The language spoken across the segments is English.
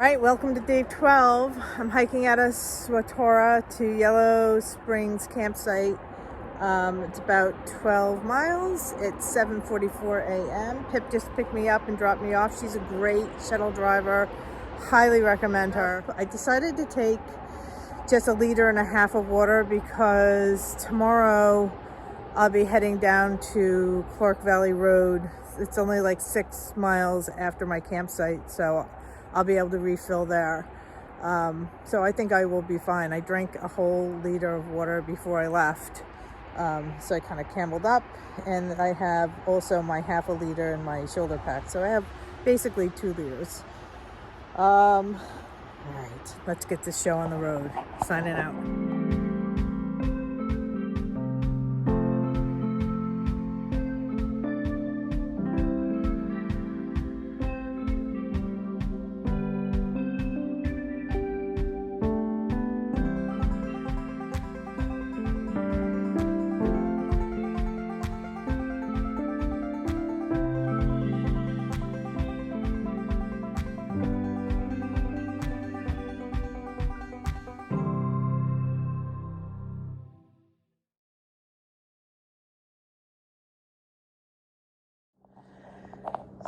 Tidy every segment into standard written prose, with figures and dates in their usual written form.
All right, welcome to day 12. I'm hiking out of Swatora to Yellow Springs campsite. It's about 12 miles. It's 7:44 a.m. Pip just picked me up and dropped me off. She's a great shuttle driver. Highly recommend her. I decided to take just 1.5 liters of water because tomorrow I'll be heading down to Clark Valley Road. It's only like 6 miles after my campsite, so I'll be able to refill there. So I think I will be fine. I drank a whole liter of water before I left. So I kind of cameled up, and I have also my 1/2 liter in my shoulder pack. So I have basically 2 liters. All right, let's get this show on the road. Signing out.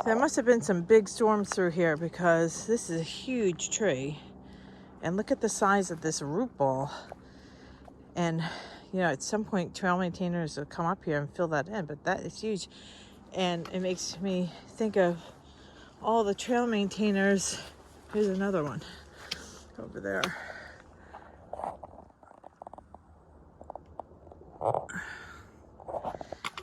There must have been some big storms through here because this is a huge tree. And look at the size of this root ball. And, you know, at some point, trail maintainers will come up here and fill that in, but that is huge. And it makes me think of all the trail maintainers. Here's another one over there.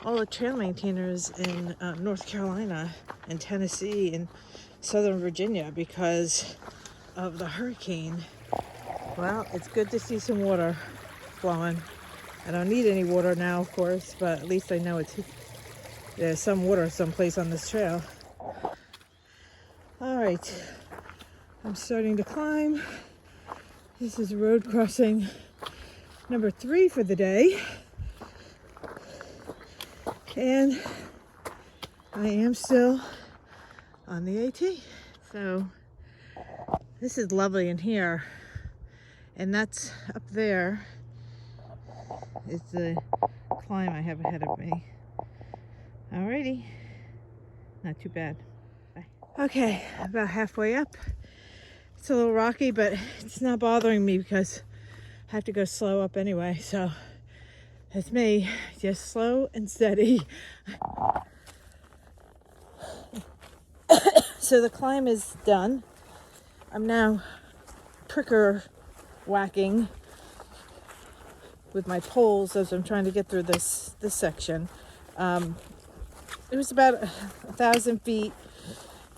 All the trail maintainers in North Carolina and Tennessee and Southern Virginia because of the hurricane. Well, it's good to see some water flowing. I don't need any water now, of course, but at least I know there's some water someplace on this trail. All right, I'm starting to climb. This is road crossing number 3 for the day. And I am still on the AT. So this is lovely in here. And that's up there is the climb I have ahead of me. Alrighty, not too bad. Bye. Okay, about halfway up. It's a little rocky, but it's not bothering me because I have to go slow up anyway. So that's me, just slow and steady. So the climb is done. I'm now pricker whacking with my poles as I'm trying to get through this section. It was about 1,000 feet,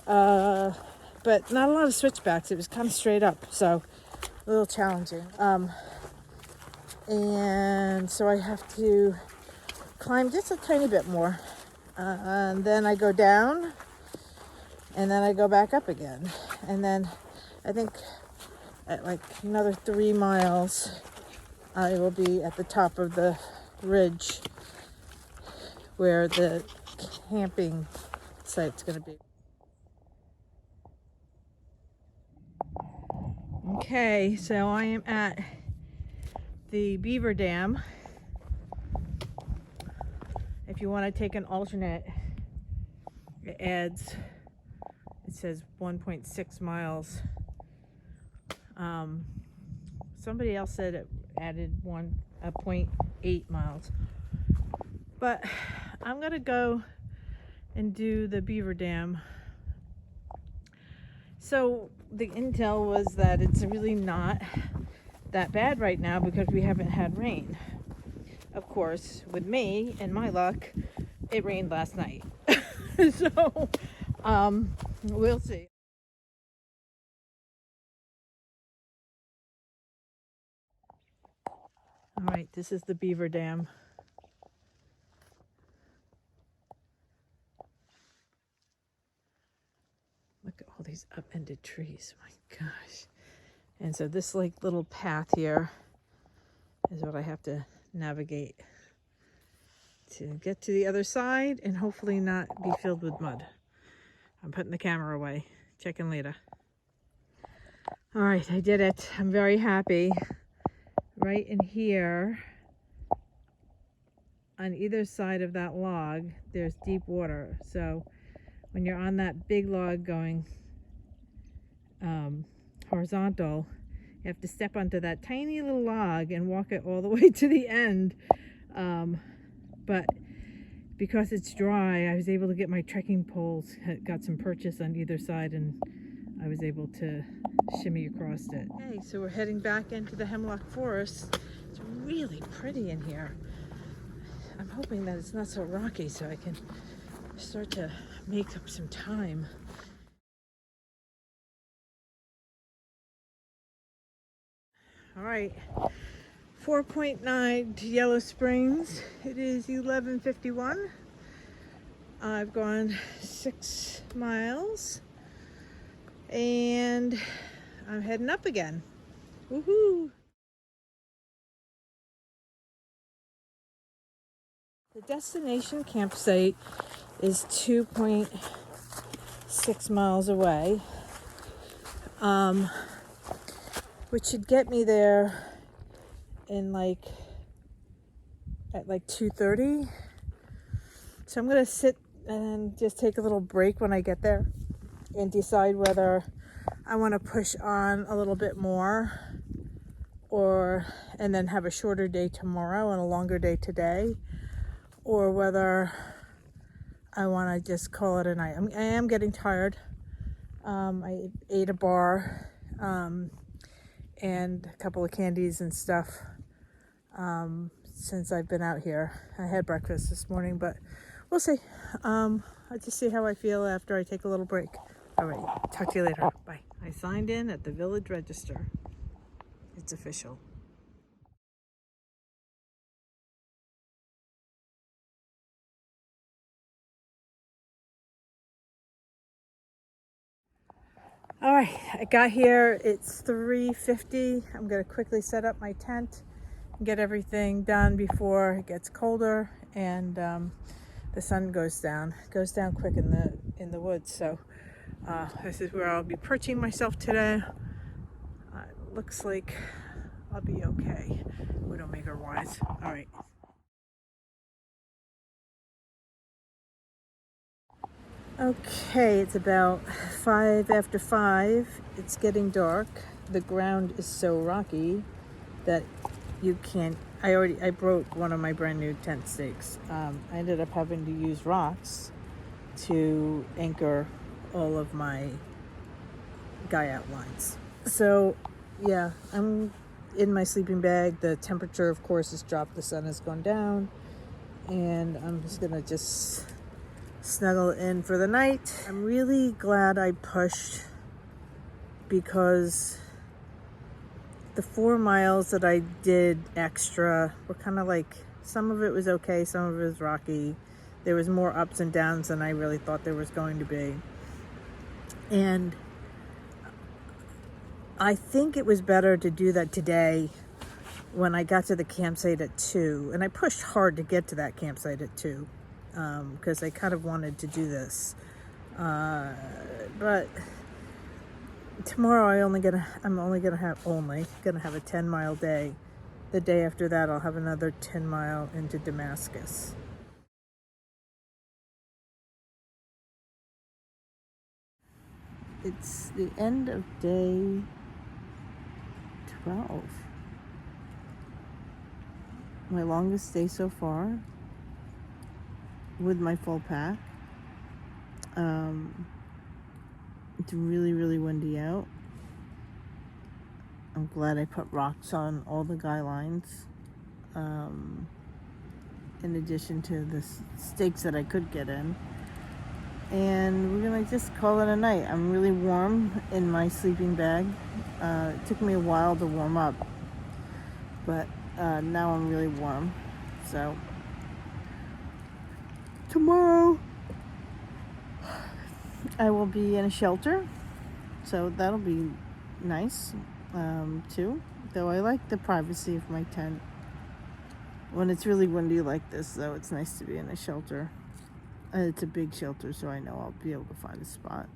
but not a lot of switchbacks. It was kind of straight up, so a little challenging. And so I have to climb just a tiny bit more. And then I go down, and then I go back up again. And then I think at like another 3 miles, I will be at the top of the ridge where the camping site's going to be. Okay, so I am at the Beaver Dam. If you want to take an alternate, it says 1.6 miles. Somebody else said it added 0.8 miles. But I'm gonna go and do the Beaver Dam. So the intel was that it's really not that bad right now because we haven't had rain. Of course, with me and my luck, it rained last night. So we'll see. All right, this is the Beaver Dam. Look at all these upended trees. My gosh. And so this like little path here is what I have to navigate to get to the other side and hopefully not be filled with mud. I'm putting the camera away. Checking later. All right, I did it. I'm very happy. Right in here, on either side of that log, there's deep water. So when you're on that big log going horizontal, you have to step onto that tiny little log and walk it all the way to the end. But because it's dry, I was able to get my trekking poles, got some purchase on either side, and I was able to shimmy across it. Okay, so we're heading back into the hemlock forest. It's really pretty in here. I'm hoping that it's not so rocky so I can start to make up some time. All right, 4.9 to Yellow Springs. It is 11:51. I've gone 6 miles and I'm heading up again. Woohoo! The destination campsite is 2.6 miles away, which should get me there in at 2:30. So I'm gonna sit and just take a little break when I get there and decide whether I want to push on a little bit more and then have a shorter day tomorrow and a longer day today, or whether I want to just call it a night. I am getting tired. I ate a bar and a couple of candies and stuff since I've been out here. I had breakfast this morning, but we'll see. I'll just see how I feel after I take a little break. All right, talk to you later. Bye. I signed in at the Village Register. It's official. All right, I got here. It's 3:50. I'm gonna quickly set up my tent and get everything done before it gets colder and the sun goes down. It goes down quick in the woods. So this is where I'll be perching myself today. Looks like I'll be okay. Widowmaker wise. All right. Okay, it's about 5 after 5. It's getting dark. The ground is so rocky that you can't. I broke one of my brand new tent stakes. I ended up having to use rocks to anchor all of my guy outlines. So yeah, I'm in my sleeping bag. The temperature, of course, has dropped. The sun has gone down, and I'm just gonna snuggle in for the night. I'm really glad I pushed, because the 4 miles that I did extra were kind of some of it was okay, some of it was rocky. There was more ups and downs than I really thought there was going to be. And I think it was better to do that today when I got to the campsite at 2. And I pushed hard to get to that campsite at 2. Because I kind of wanted to do this, but tomorrow I'm only gonna have a 10-mile day. The day after that, I'll have another 10-mile into Damascus. It's the end of day 12. My longest day so far with my full pack. It's really, really windy out. I'm glad I put rocks on all the guy lines, in addition to the stakes that I could get in. And we're gonna just call it a night. I'm really warm in my sleeping bag. It took me a while to warm up, but now I'm really warm. So tomorrow I will be in a shelter, so that'll be nice too, though I like the privacy of my tent. When it's really windy like this, though, it's nice to be in a shelter. It's a big shelter, so I know I'll be able to find a spot.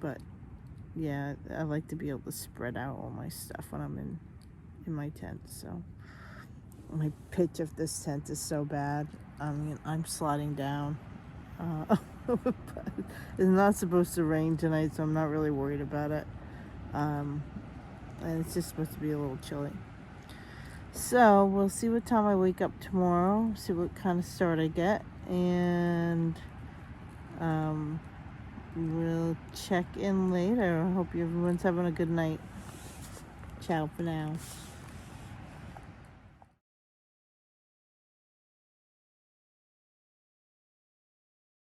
But yeah, I like to be able to spread out all my stuff when I'm in my tent. So my pitch of this tent is so bad. I mean, I'm sliding down. But it's not supposed to rain tonight, so I'm not really worried about it. And it's just supposed to be a little chilly. So we'll see what time I wake up tomorrow, see what kind of start I get, and we'll check in later. I hope everyone's having a good night. Ciao for now.